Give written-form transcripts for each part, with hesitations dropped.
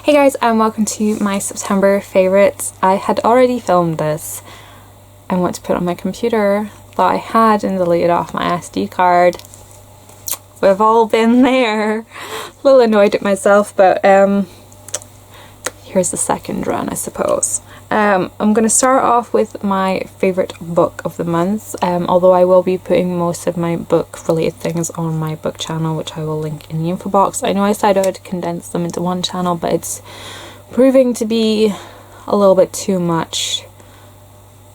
Hey guys, and welcome to my September favourites. I had already filmed this and went to put it on my computer, thought I had and deleted off my SD card. We've all been there. A little annoyed at myself, but here's the second run, I suppose. I'm going to start off with my favourite book of the month, although I will be putting most of my book related things on my book channel, which I will link in the info box. I know I said I would condense them into one channel, but it's proving to be a little bit too much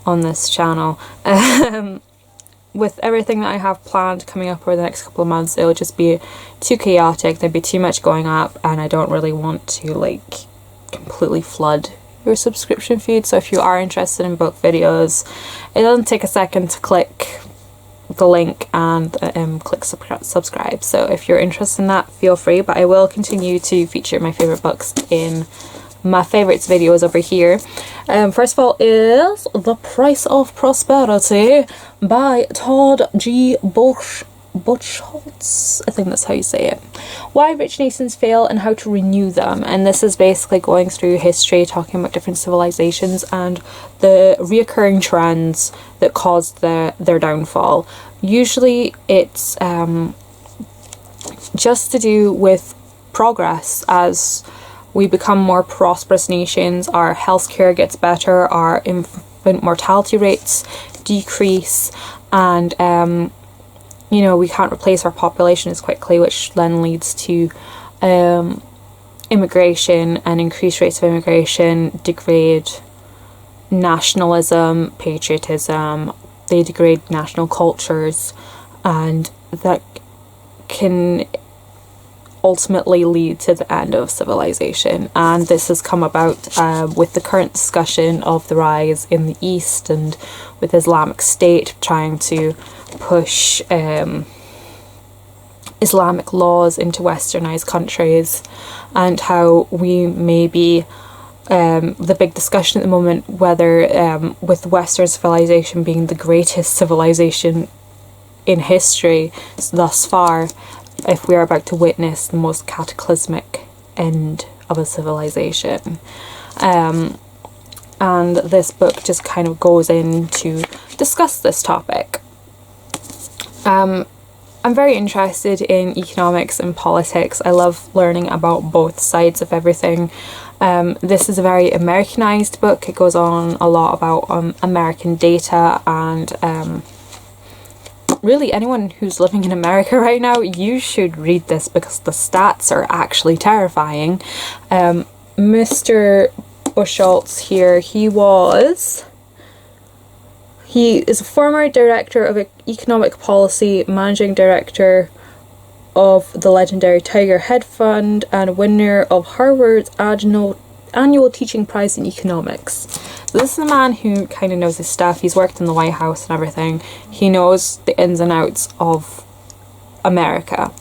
on this channel. With everything that I have planned coming up over the next couple of months, it'll just be too chaotic, there'd be too much going up, and I don't really want to like completely flood your subscription feed. So if you are interested in book videos, it doesn't take a second to click the link and click subscribe. So if you're interested in that, feel free, but I will continue to feature my favourite books in my favourites videos over here. First of all is The Price of Prosperity by Todd G. Buchholz, I think that's how you say it. Why rich nations fail and how to renew them. And this is basically going through history, talking about different civilizations and the reoccurring trends that caused their downfall. Usually it's just to do with progress. As we become more prosperous nations, our healthcare gets better, our infant mortality rates decrease, and you know, we can't replace our population as quickly, which then leads to immigration, and increased rates of immigration degrade nationalism, patriotism, they degrade national cultures, and that can ultimately lead to the end of civilization. And this has come about with the current discussion of the rise in the East and with Islamic State trying to push Islamic laws into westernized countries, and how we may be the big discussion at the moment whether with Western civilization being the greatest civilization in history thus far, if we are about to witness the most cataclysmic end of a civilization. And this book just kind of goes in to discuss this topic. I'm very interested in economics and politics. I love learning about both sides of everything. This is a very Americanized book. It goes on a lot about American data, and really anyone who's living in America right now, you should read this because the stats are actually terrifying. Mr. Buchholz here, he is a former director of economic policy, managing director of the legendary Tiger Hedge Fund, and a winner of Harvard's annual teaching prize in economics. So this is a man who kind of knows his stuff. He's worked in the White House and everything. He knows the ins and outs of America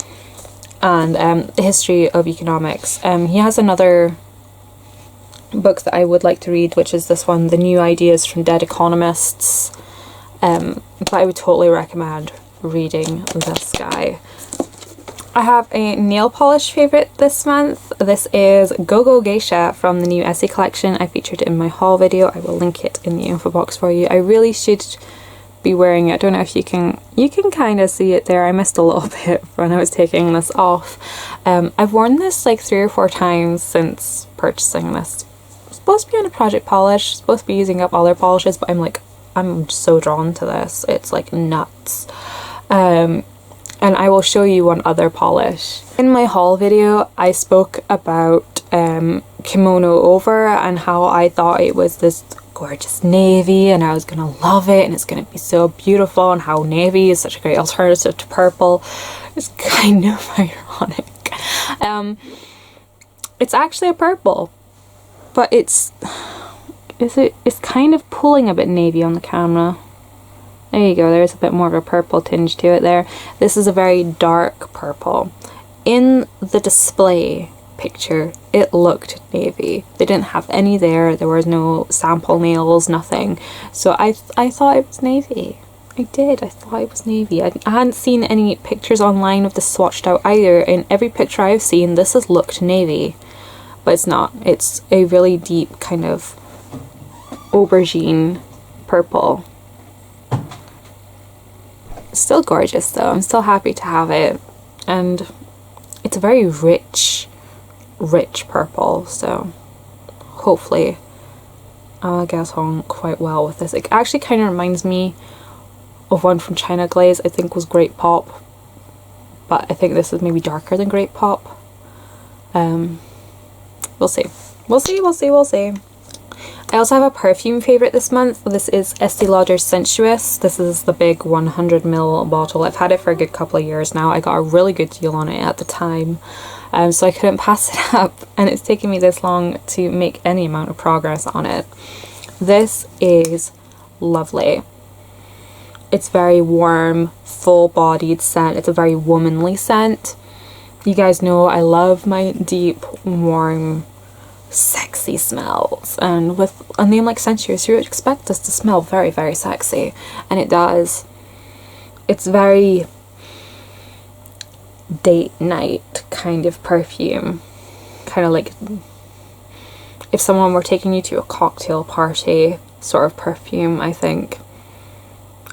and the history of economics. He has another book that I would like to read, which is this one, The New Ideas from Dead Economists. But I would totally recommend reading this guy. I have a nail polish favourite this month. This is Go Go Geisha from the new essay collection. I featured it in my haul video. I will link it in the info box for you. I really should be wearing it. I don't know if you can kind of see it there. I missed a little bit when I was taking this off. I've worn this like 3 or 4 times since purchasing this. It's supposed to be on a project polish, supposed to be using up other polishes, but I'm so drawn to this. It's like nuts. And I will show you one other polish. In my haul video, I spoke about Kimono Over and how I thought it was this gorgeous navy and I was gonna love it and it's gonna be so beautiful, and how navy is such a great alternative to purple. It's kind of ironic. It's actually a purple, but it's kind of pulling a bit navy on the camera. There you go, there's a bit more of a purple tinge to it there. This is a very dark purple. In the display picture, it looked navy. They didn't have any there. There was no sample nails, nothing. So I thought it was navy. I did. I thought it was navy. I hadn't seen any pictures online of this swatched out either. In every picture I've seen, this has looked navy. but it's not. It's a really deep kind of aubergine purple. Still gorgeous though. I'm still happy to have it, and it's a very rich purple, so hopefully I'll get on quite well with this. It actually kind of reminds me of one from China Glaze, I think was Grape Pop, but I think this is maybe darker than Grape Pop. We'll see. We'll see. I also have a perfume favourite this month. This is Estee Lauder's Sensuous. This is the big 100ml bottle. I've had it for a good couple of years now. I got a really good deal on it at the time, so I couldn't pass it up, and it's taken me this long to make any amount of progress on it. This is lovely. It's very warm, full-bodied scent. It's a very womanly scent. You guys know I love my deep, warm, sexy smells, and with a name like Sensuous you would expect this to smell very, very sexy, and it does. It's very date night kind of perfume, kind of like if someone were taking you to a cocktail party sort of perfume. I think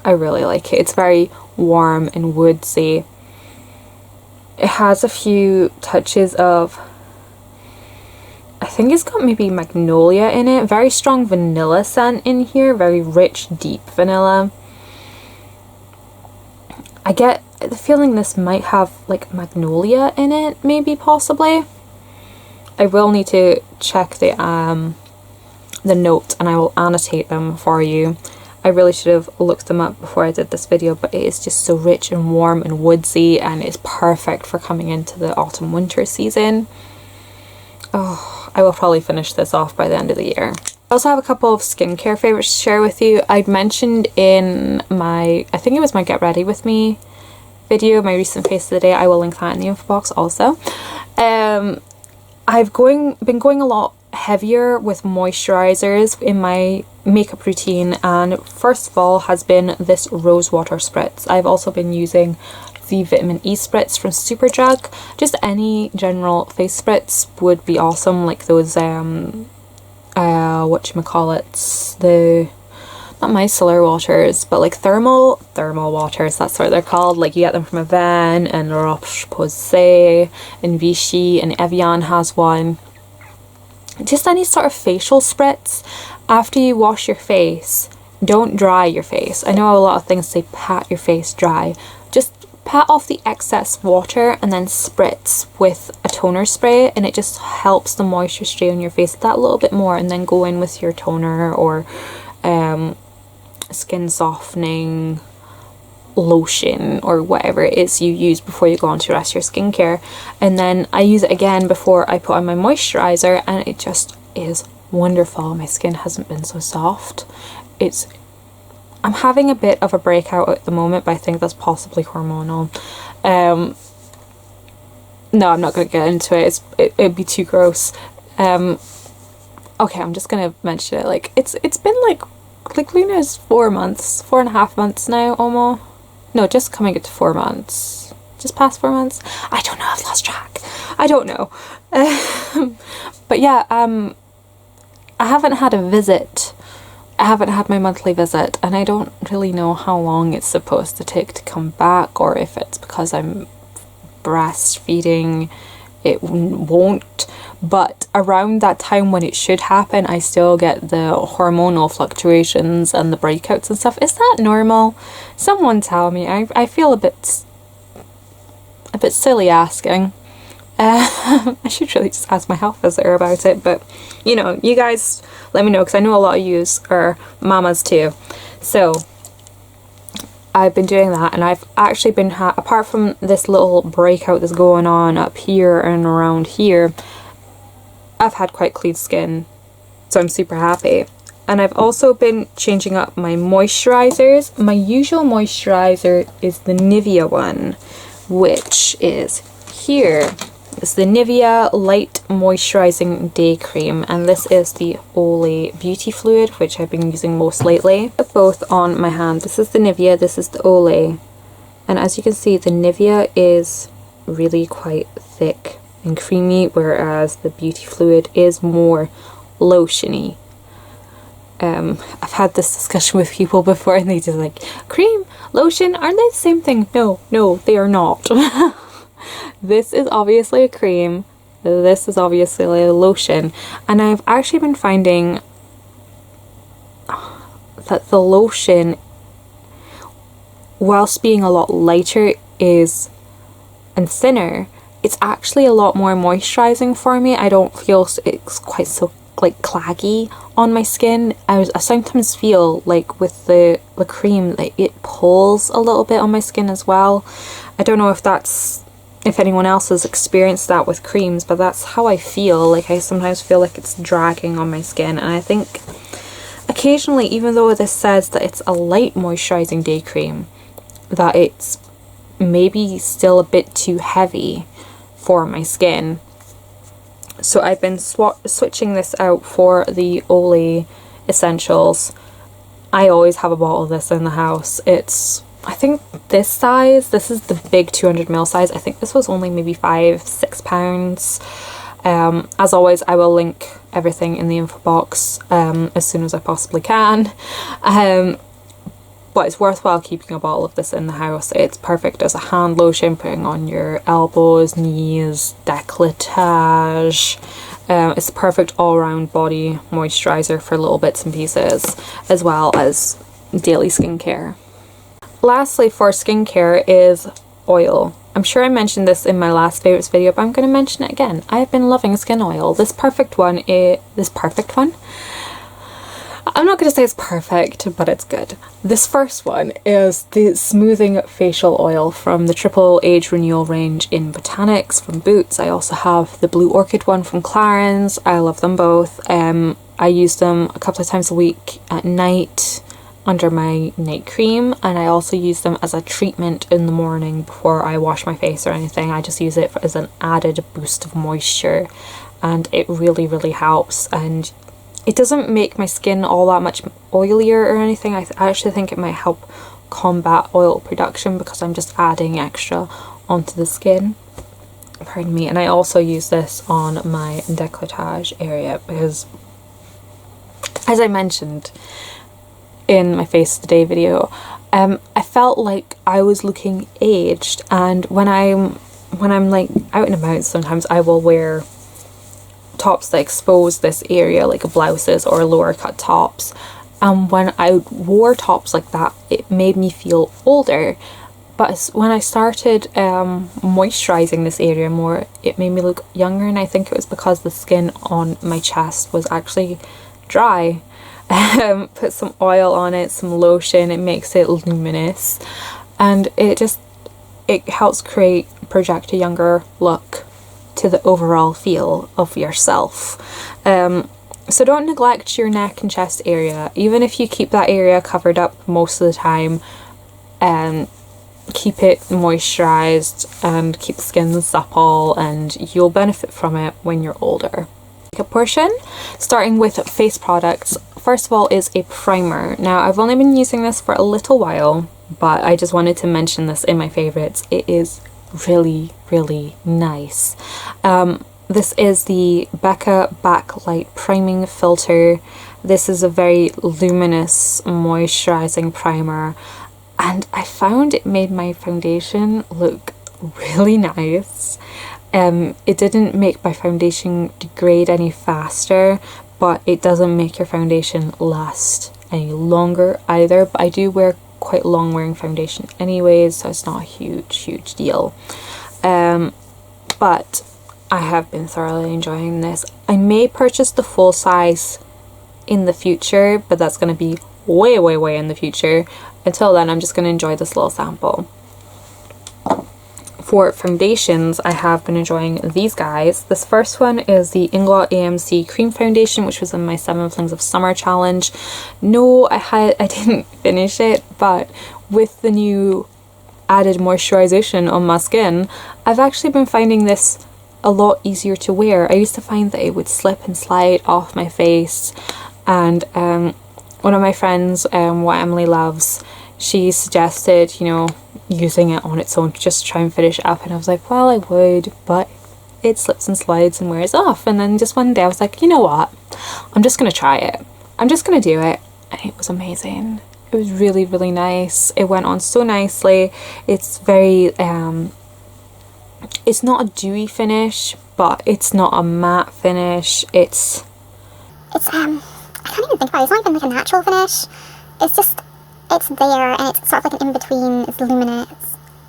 I really like it. It's very warm and woodsy. It has a few touches of, I think it's got maybe magnolia in it. Very strong vanilla scent in here. Very rich, deep vanilla. I get the feeling this might have like magnolia in it, maybe, possibly. I will need to check the notes, and I will annotate them for you. I really should have looked them up before I did this video, but it is just so rich and warm and woodsy, and it's perfect for coming into the autumn winter season. Oh, I will probably finish this off by the end of the year. I also have a couple of skincare favorites to share with you. I'd mentioned in my, I think it was my Get Ready With Me video, my recent face of the day. I will link that in the info box also. I've been going a lot heavier with moisturizers in my makeup routine, and first of all has been this rose water spritz. I've also been using the vitamin E spritz from Superdrug. Just any general face spritz would be awesome, like those whatchamacallits, the not micellar waters, but like thermal waters, that's what they're called. Like you get them from Avène and La Roche-Posay and Vichy, and Evian has one. Just any sort of facial spritz. After you wash your face, don't dry your face. I know a lot of things say pat your face dry. Just pat off the excess water and then spritz with a toner spray, and it just helps the moisture stay on your face that little bit more, and then go in with your toner or skin softening lotion or whatever it is you use before you go on to the rest of your skincare. And then I use it again before I put on my moisturizer, and it just is wonderful. My skin hasn't been so soft. I'm having a bit of a breakout at the moment, but I think that's possibly hormonal. No, I'm not going to get into it. It'd be too gross. Okay, I'm just going to mention it. Like, it's been like Luna's 4.5 months now, almost. No, just coming into 4 months. Just past 4 months. I don't know, I've lost track. I don't know. But yeah, I haven't had a visit. I haven't had my monthly visit, and I don't really know how long it's supposed to take to come back, or if it's because I'm breastfeeding it won't. But around that time when it should happen, I still get the hormonal fluctuations and the breakouts and stuff. Is that normal? Someone tell me. I feel a bit silly asking. I should really just ask my health visitor about it, but you know, you guys let me know, because I know a lot of yous are mamas too. So I've been doing that, and I've actually been apart from this little breakout that's going on up here and around here, I've had quite clean skin, so I'm super happy. And I've also been changing up my moisturizers. My usual moisturizer is the Nivea one, which is here. It's the Nivea Light Moisturizing Day Cream, and this is the Olay Beauty Fluid, which I've been using most lately. Both on my hand. This is the Nivea, this is the Olay. And as you can see, the Nivea is really quite thick and creamy, whereas the Beauty Fluid is more lotiony. I've had this discussion with people before and they just like, cream, lotion, aren't they the same thing? No, they are not. This is obviously a cream, this is obviously a lotion, and I've actually been finding that the lotion, whilst being a lot lighter and thinner, it's actually a lot more moisturizing for me. I don't feel it's quite so like claggy on my skin. I sometimes feel like with the cream, like it pulls a little bit on my skin as well. I don't know if anyone else has experienced that with creams, but that's how I feel. Like I sometimes feel like it's dragging on my skin, and I think occasionally, even though this says that it's a light moisturizing day cream, that it's maybe still a bit too heavy for my skin. So I've been switching this out for the Olay Essentials. I always have a bottle of this in the house. It's, I think this size, this is the big 200ml size. I think this was only maybe £5-6. As always, I will link everything in the info box as soon as I possibly can. But it's worthwhile keeping a bottle of this in the house. It's perfect as a hand lotion, putting on your elbows, knees, décolletage. It's the perfect all-round body moisturizer for little bits and pieces, as well as daily skincare. Lastly, for skincare is oil. I'm sure I mentioned this in my last favourites video, but I'm going to mention it again. I've been loving skin oil. This perfect one, I'm not going to say it's perfect, but it's good. This first one is the Smoothing Facial Oil from the Triple Age Renewal range in Botanics from Boots. I also have the Blue Orchid one from Clarins. I love them both. I use them a couple of times a week at night under my night cream, and I also use them as a treatment in the morning before I wash my face or anything. I just use it as an added boost of moisture, and it really, really helps. And it doesn't make my skin all that much oilier or anything. I actually think it might help combat oil production because I'm just adding extra onto the skin. Pardon me. And I also use this on my décolletage area because, as I mentioned in my Face of the Day video, I felt like I was looking aged, and when I'm like out and about, sometimes I will wear tops that expose this area, like blouses or lower cut tops, and when I wore tops like that, it made me feel older. But when I started moisturizing this area more, it made me look younger, and I think it was because the skin on my chest was actually dry. Put some oil on it, some lotion, it makes it luminous, and it helps project a younger look to the overall feel of yourself. So don't neglect your neck and chest area. Even if you keep that area covered up most of the time, keep it moisturized and keep the skin supple, and you'll benefit from it when you're older. Makeup portion, starting with face products. First of all is a primer. Now I've only been using this for a little while, but I just wanted to mention this in my favorites. It is really, really nice. This is the Becca Backlight Priming Filter. This is a very luminous moisturizing primer, and I found it made my foundation look really nice. It didn't make my foundation degrade any faster, but it doesn't make your foundation last any longer either. But I do wear quite long wearing foundation anyways, so it's not a huge deal. But I have been thoroughly enjoying this. I may purchase the full size in the future, but that's going to be way in the future. Until then, I'm just going to enjoy this little sample. For foundations, I have been enjoying these guys. This first one is the Inglot AMC Cream Foundation, which was in my 7 Flings of Summer challenge. No, I didn't finish it, but with the new added moisturization on my skin, I've actually been finding this a lot easier to wear. I used to find that it would slip and slide off my face, and one of my friends, what Emily loves, she suggested, you know, using it on its own to just try and finish it up, and I was like, well, I would, but it slips and slides and wears off. And then just one day I was like, you know what, I'm just gonna try it, I'm just gonna do it, and it was amazing. It was really, really nice. It went on so nicely. It's very it's not a dewy finish, but it's not a matte finish. It's I can't even think about it. It's not even like a natural finish. It's just, it's there, and it's sort of like an in-between. It's luminous.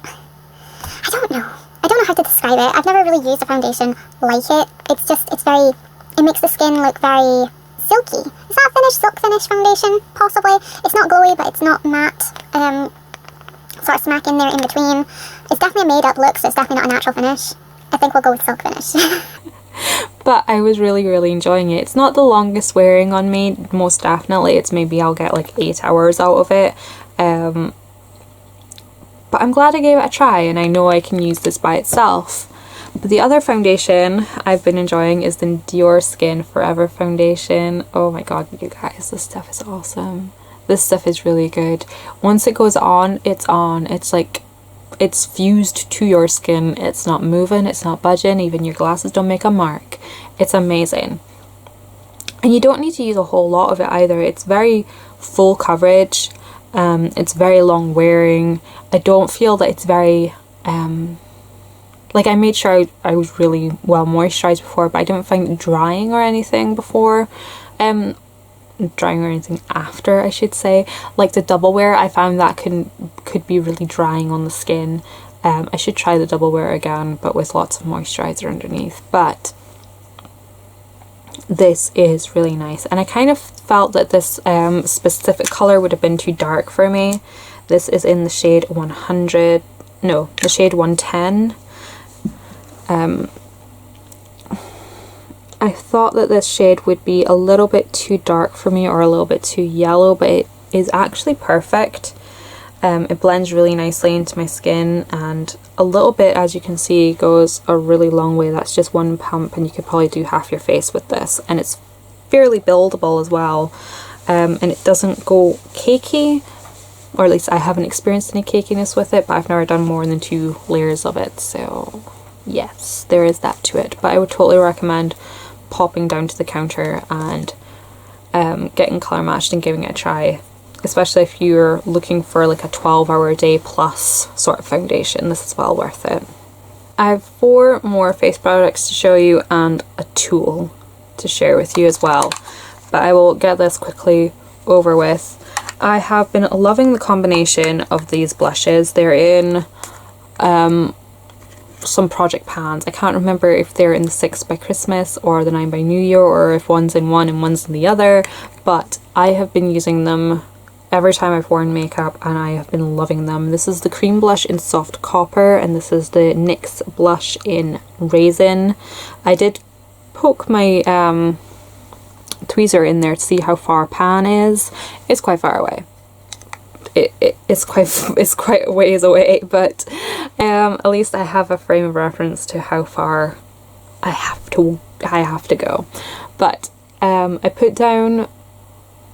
I don't know how to describe it. I've never really used a foundation like it. It's just, it makes the skin look very silky. Is that a finish? Silk finish foundation? Possibly. It's not glowy, but it's not matte. Sort of smack in there in between. It's definitely a made-up look, so it's definitely not a natural finish. I think we'll go with silk finish. But I was really, really enjoying it. It's not the longest wearing on me, most definitely. It's maybe I'll get like 8 hours out of it. But I'm glad I gave it a try, and I know I can use this by itself. But the other foundation I've been enjoying is the Dior Skin Forever foundation. Oh my god, you guys, this stuff is awesome. This stuff is really good. Once it goes on, it's on. It's like, it's fused to your skin. It's not moving, it's not budging, even your glasses don't make a mark. It's amazing. And you don't need to use a whole lot of it either. It's very full coverage. It's very long wearing. I don't feel that it's very like, I made sure I was really well moisturized before, but I didn't find it drying or anything before. Drying or anything after, I should say. Like the double wear, I found that could be really drying on the skin. I should try the double wear again, but with lots of moisturizer underneath. But this is really nice, and I kind of felt that this specific color would have been too dark for me. This is in the shade 100, no, the shade 110. I thought that this shade would be a little bit too dark for me, or a little bit too yellow, but it is actually perfect. It blends really nicely into my skin, and a little bit, as you can see, goes a really long way. That's just one pump, and you could probably do half your face with this, and it's fairly buildable as well. And it doesn't go cakey, or at least I haven't experienced any cakiness with it, but I've never done more than 2 layers of it, so yes, there is that to it. But I would totally recommend popping down to the counter and getting colour matched and giving it a try, especially if you're looking for like a 12-hour day plus sort of foundation. This is well worth it. I have 4 more face products to show you and a tool to share with you as well, but I will get this quickly over with. I have been loving the combination of these blushes. They're in some project pans. I can't remember if they're in the 6 by Christmas or the 9 by New Year, or if one's in one and one's in the other, but I have been using them every time I've worn makeup, and I have been loving them. This is the cream blush in Soft Copper, and this is the NYX blush in Raisin. I did poke my tweezer in there to see how far pan is. It's quite far away. It's quite a ways away, but at least I have a frame of reference to how far I have to go. But I put down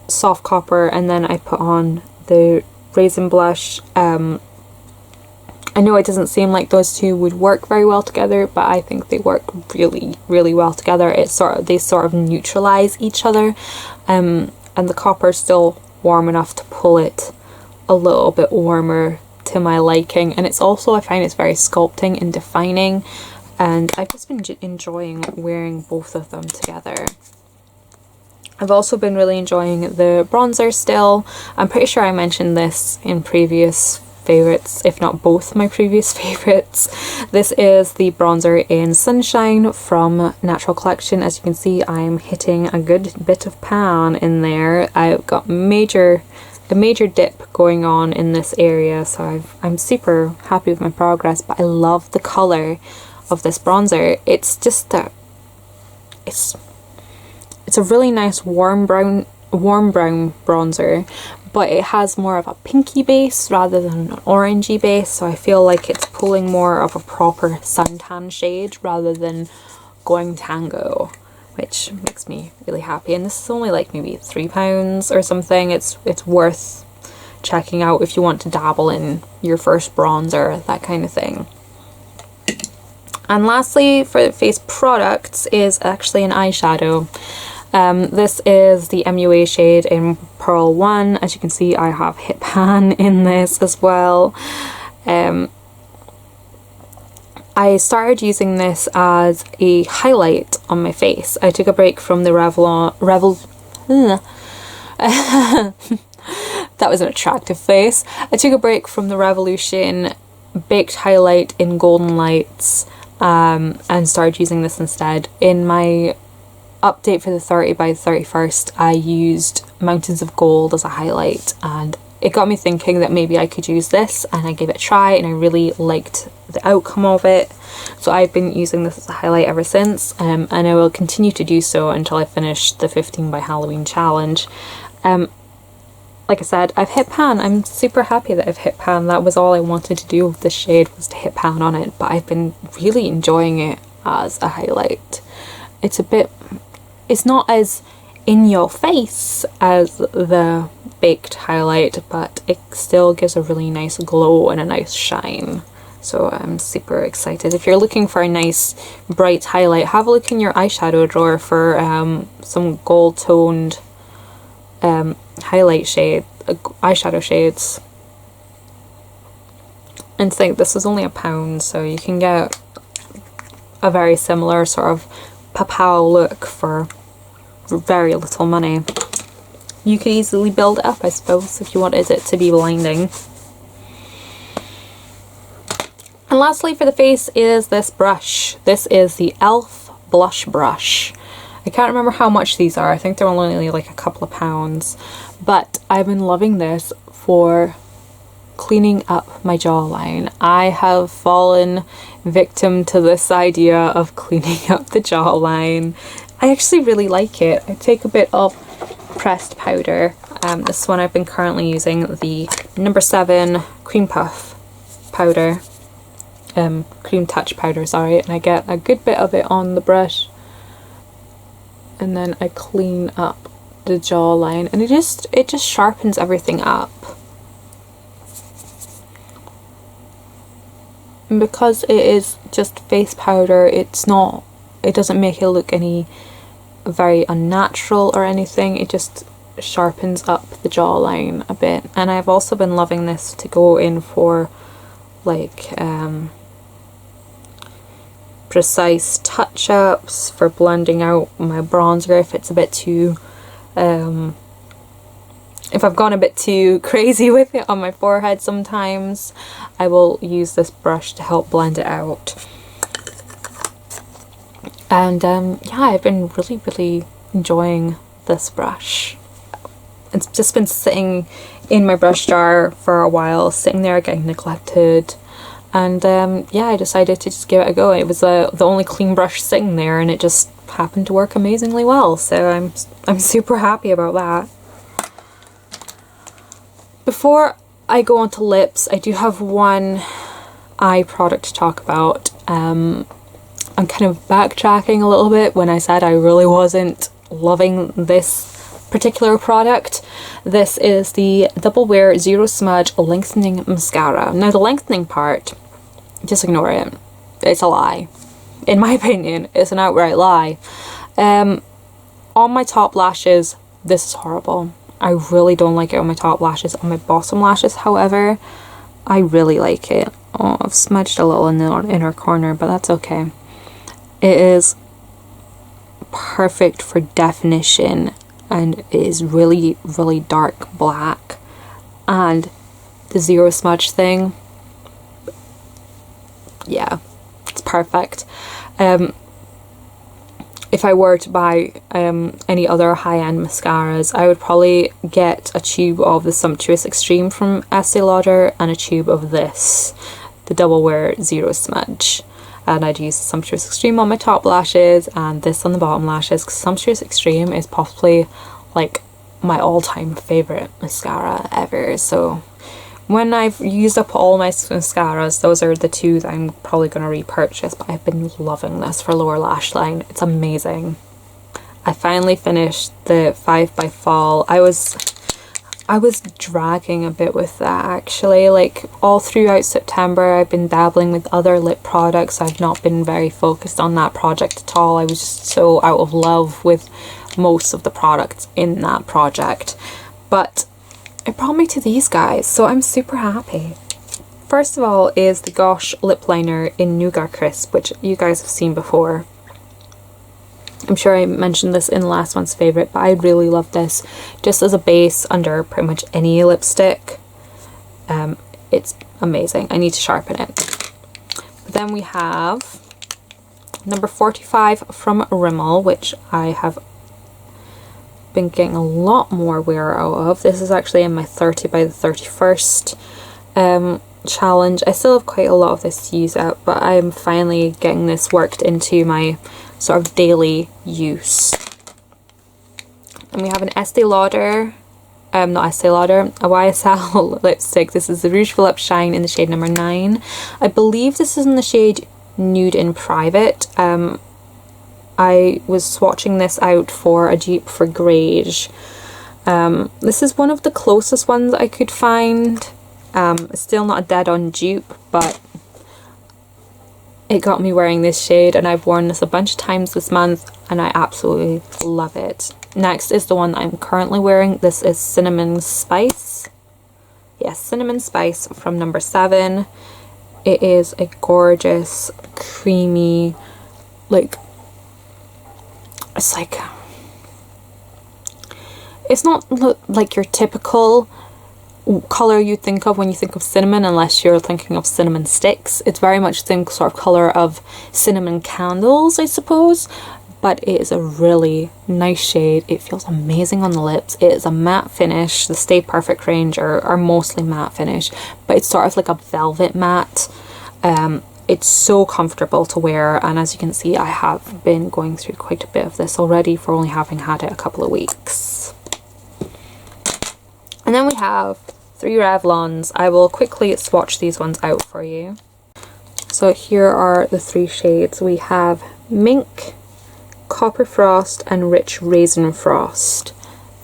Soft Copper, and then I put on the Raisin blush. I know it doesn't seem like those two would work very well together, but I think they work really, really well together. They sort of neutralize each other, and the copper is still warm enough to pull it a little bit warmer to my liking, and it's also, I find it's very sculpting and defining, and I've just been enjoying wearing both of them together. I've also been really enjoying the bronzer still. I'm pretty sure I mentioned this in previous favorites, if not both my previous favorites. This is the bronzer in Sunshine from Natural Collection. As you can see, I'm hitting a good bit of pan in there. I've got a major dip going on in this area, so I'm super happy with my progress, but I love the colour of this bronzer. It's just that it's a really nice warm brown bronzer, but it has more of a pinky base rather than an orangey base, so I feel like it's pulling more of a proper suntan shade rather than going tango, which makes me really happy. And this is only like maybe £3 or something. It's worth checking out if you want to dabble in your first bronzer, that kind of thing. And lastly, for the face products is actually an eyeshadow. This is the MUA shade in Pearl 1. As you can see, I have Hit Pan in this as well. I started using this as a highlight on my face. I took a break from the that was an attractive face. I took a break from the Revolution Baked Highlight in Golden Lights and started using this instead. In my update for the 30 by 31st, I used Mountains of Gold as a highlight, and it got me thinking that maybe I could use this, and I gave it a try and I really liked the outcome of it. So I've been using this as a highlight ever since, and I will continue to do so until I finish the 15 by Halloween challenge. Like I said, I've hit pan. I'm super happy that I've hit pan. That was all I wanted to do with this shade, was to hit pan on it, but I've been really enjoying it as a highlight. It's not as in your face as the baked highlight, but it still gives a really nice glow and a nice shine. So I'm super excited. If you're looking for a nice bright highlight, have a look in your eyeshadow drawer for some gold toned highlight shade, eyeshadow shades. And think this is only £1, so you can get a very similar sort of papow look for very little money. You could easily build it up, I suppose, if you wanted it to be blinding. And lastly for the face is this brush. This is the e.l.f. blush brush. I can't remember how much these are. I think they're only like a couple of pounds, but I've been loving this for cleaning up my jawline. I have fallen victim to this idea of cleaning up the jawline. I actually really like it. I take a bit of pressed powder. This one I've been currently using the No. 7 Cream Puff powder. Cream Touch powder, sorry. And I get a good bit of it on the brush. And then I clean up the jawline. And it just sharpens everything up. And because it is just face powder, it doesn't make it look any very unnatural or anything. It just sharpens up the jawline a bit. And I've also been loving this to go in for like precise touch-ups, for blending out my bronzer if it's a bit too if I've gone a bit too crazy with it on my forehead. Sometimes I will use this brush to help blend it out. And yeah, I've been really enjoying this brush. It's just been sitting in my brush jar for a while, sitting there getting neglected. And yeah, I decided to just give it a go. It was the only clean brush sitting there, and it just happened to work amazingly well. So I'm super happy about that. Before I go on to lips, I do have one eye product to talk about. I'm kind of backtracking a little bit when I said I really wasn't loving this particular product. This is the Double Wear Zero Smudge Lengthening Mascara. Now the lengthening part, just ignore it. It's a lie. In my opinion, it's an outright lie. On my top lashes, this is horrible. I really don't like it on my top lashes. On my bottom lashes, however, I really like it. Oh, I've smudged a little in the inner corner, but that's okay. It is perfect for definition, and it is really dark black. And the zero smudge thing, yeah, it's perfect. If I were to buy any other high-end mascaras, I would probably get a tube of the Sumptuous Extreme from Estee Lauder and a tube of this, the Double Wear Zero Smudge. And I'd use the Sumptuous Extreme on my top lashes and this on the bottom lashes, because Sumptuous Extreme is possibly like my all-time favourite mascara ever. So when I've used up all my mascaras, those are the two that I'm probably going to repurchase, but I've been loving this for lower lash line. It's amazing. I finally finished the 5 by Fall. I was I was dragging a bit with that actually. Like all throughout September I've been dabbling with other lip products. I've not been very focused on that project at all. I was just so out of love with most of the products in that project. But it brought me to these guys, so I'm super happy. First of all is the Gosh lip liner in Nougat Crisp, which you guys have seen before. I'm sure I mentioned this in the last one's favourite, but I really love this just as a base under pretty much any lipstick. It's amazing. I need to sharpen it. But then we have number 45 from Rimmel, which I have been getting a lot more wear out of. This is actually in my 30 by the 31st challenge. I still have quite a lot of this to use up, but I'm finally getting this worked into my sort of daily use. And we have an Estee Lauder, not Estee Lauder, a YSL lipstick. This is the Rouge Philippe Shine in the shade number 9. I believe this is in the shade Nude in Private. I was swatching this out for a dupe for Grage. This is one of the closest ones I could find. It's still not a dead-on dupe, but it got me wearing this shade, and I've worn this a bunch of times this month and I absolutely love it. Next is the one that I'm currently wearing. This is Cinnamon Spice. Yes, Cinnamon Spice from number 7. It is a gorgeous, creamy, like, it's not like your typical colour you think of when you think of cinnamon, unless you're thinking of cinnamon sticks. It's very much the sort of colour of cinnamon candles, I suppose, but it is a really nice shade. It feels amazing on the lips. It is a matte finish. The Stay Perfect range are mostly matte finish, but it's sort of like a velvet matte. It's so comfortable to wear, and as you can see, I have been going through quite a bit of this already for only having had it a couple of weeks. And then we have 3 Revlons. I will quickly swatch these ones out for you. So here are the 3 shades. We have Mink, Copper Frost, and Rich Raisin Frost.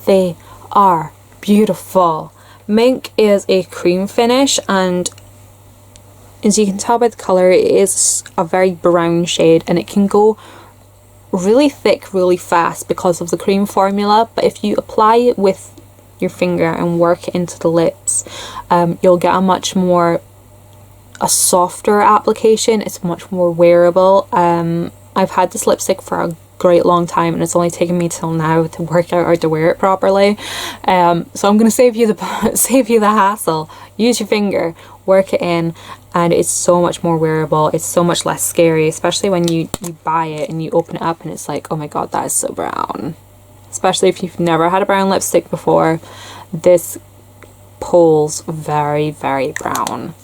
They are beautiful. Mink is a cream finish, and as you can tell by the colour, it is a very brown shade, and it can go really thick really fast because of the cream formula, but if you apply it with your finger and work it into the lips, you'll get a softer application. It's much more wearable. I've had this lipstick for a great long time, and it's only taken me till now to work out how to wear it properly. So I'm going to save you the hassle. Use your finger, work it in, and it's so much more wearable. It's so much less scary, especially when you buy it and you open it up and it's like, oh my god, that is so brown. Especially if you've never had a brown lipstick before, this pulls very, very brown.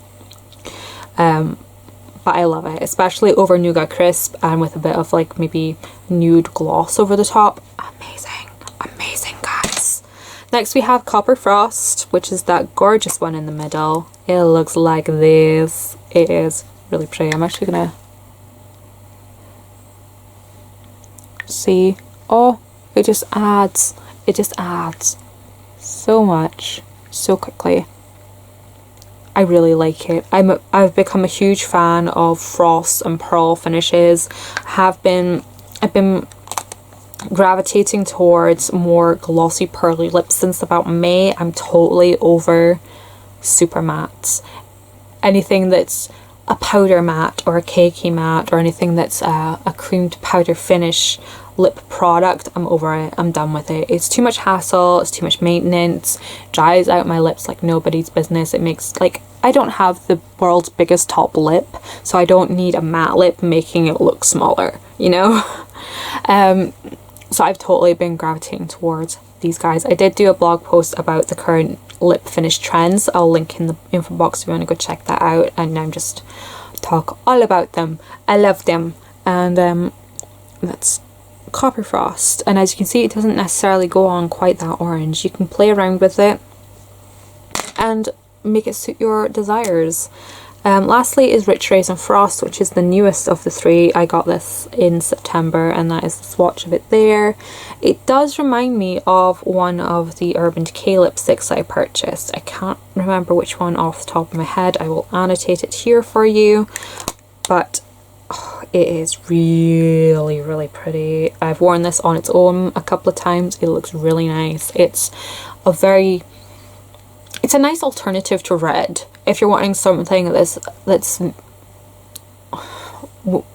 But I love it, especially over Nougat Crisp and with a bit of like maybe nude gloss over the top. Amazing, amazing, guys. Next we have Copper Frost, which is that gorgeous one in the middle. It looks like this. It is really pretty. I'm actually gonna see. Oh, it just adds so much so quickly. I really like it. I've become a huge fan of frost and pearl finishes. I've been gravitating towards more glossy pearly lips since about May. I'm totally over super mattes. Anything that's a powder matte or a cakey matte or anything that's a creamed powder finish lip product, I'm over it. I'm done with it. It's too much hassle, it's too much maintenance, dries out my lips like nobody's business. It makes, like, I don't have the world's biggest top lip, so I don't need a matte lip making it look smaller, you know? So I've totally been gravitating towards these guys. I did do a blog post about the current lip finish trends. I'll link in the info box if you want to go check that out, and now just talk all about them. I love them. And that's Copper Frost, and as you can see, it doesn't necessarily go on quite that orange. You can play around with it and make it suit your desires. Lastly is Rich Raisin Frost, which is the newest of the three. I got this in September, and that is the swatch of it there. It does remind me of one of the Urban Decay lipsticks I purchased. I can't remember which one off the top of my head. I will annotate it here for you, but it is really, really pretty. I've worn this on its own a couple of times. It looks really nice. It's a nice alternative to red if you're wanting something that's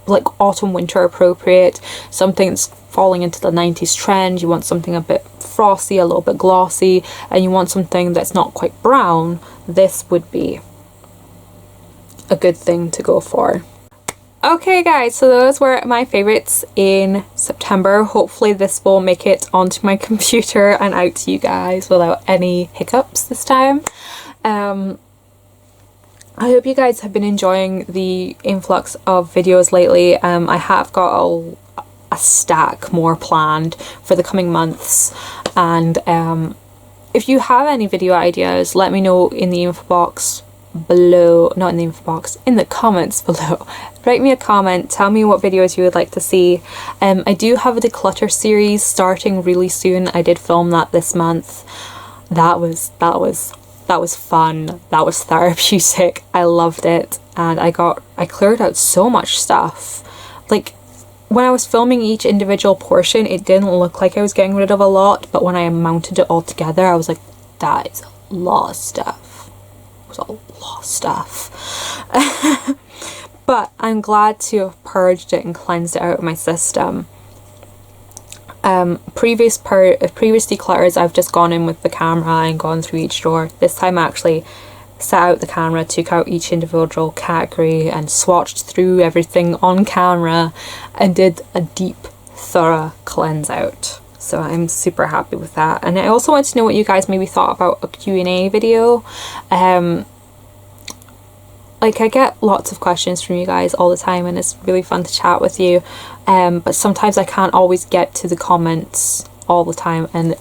like autumn winter appropriate, something that's falling into the 90s trend. You want something a bit frosty, a little bit glossy, and you want something that's not quite brown. This would be a good thing to go for. Okay guys, so those were my favorites in September. Hopefully this will make it onto my computer and out to you guys without any hiccups this time. I hope you guys have been enjoying the influx of videos lately. I have got a stack more planned for the coming months, and if you have any video ideas, let me know in the info box below, not in the info box, in the comments below. Write me a comment, tell me what videos you would like to see. I do have a declutter series starting really soon. I did film that this month. That was fun. That was therapeutic. I loved it, and I cleared out so much stuff. Like, when I was filming each individual portion, it didn't look like I was getting rid of a lot, but when I mounted it all together, I was like, that is a lot of stuff. It was a lot of stuff. But I'm glad to have purged it and cleansed it out of my system. Previous declutters, I've just gone in with the camera and gone through each drawer. This time I actually set out the camera, took out each individual category and swatched through everything on camera and did a deep, thorough cleanse out. So I'm super happy with that. And I also want to know what you guys maybe thought about a Q&A video. Like, I get lots of questions from you guys all the time, and it's really fun to chat with you, but sometimes I can't always get to the comments all the time, and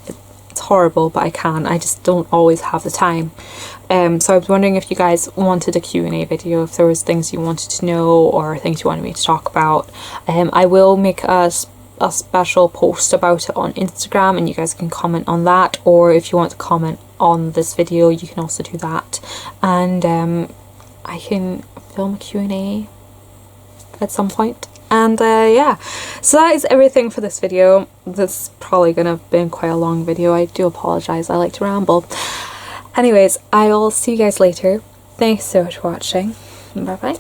it's horrible, but I just don't always have the time. So I was wondering if you guys wanted a Q&A video, if there was things you wanted to know or things you wanted me to talk about. I will make a special post about it on Instagram, and you guys can comment on that, or if you want to comment on this video, you can also do that. And I can film a Q&A at some point. And yeah, so that is everything for this video. This is probably gonna have been quite a long video. I do apologize, I like to ramble. Anyways, I will see you guys later. Thanks so much for watching. Bye bye.